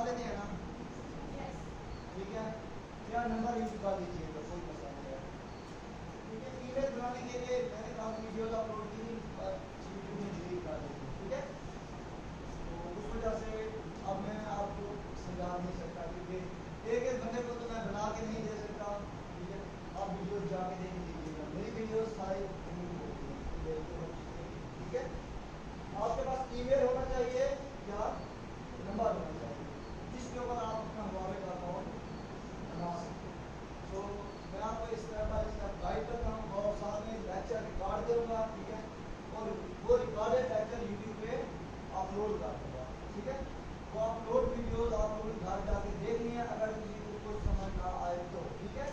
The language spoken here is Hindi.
लेते हैं ना, ठीक है। या नंबर यूज कर दीजिए तो कोई मसला नहीं है, ठीक है। ईमेल बनाने के लिए मैंने काफी वीडियोस अपलोड की पर यूट्यूब में डिलीट कर दी, ठीक है। तो उस वजह से अब मैं आपको समझा नहीं सकता, क्योंकि एक एक बंदे को तो मैं बना के नहीं दे सकता, ठीक है। आप वीडियोस जाके देख लीजिएगा, मेरी वीडियोस सारी यूट्यूब होती हैं, ठीक है। आपके पास ईमेल होना चाहिए या नंबर होना चाहिए जिसके ऊपर आप अपना हवाले का अकाउंट बना सकते हैं। तो मैं आपको स्टेप बाय स्टेप गाइड करता हूँ और साथ में लेक्चर रिकॉर्ड करूँगा, ठीक है। और वो रिकॉर्डेड लेक्चर यूट्यूब पे अपलोड कर दूँगा, ठीक है। वो अपलोड वीडियोस आप लोग घर जाके देखनी है, अगर किसी को कुछ समझ ना आए तो, ठीक है।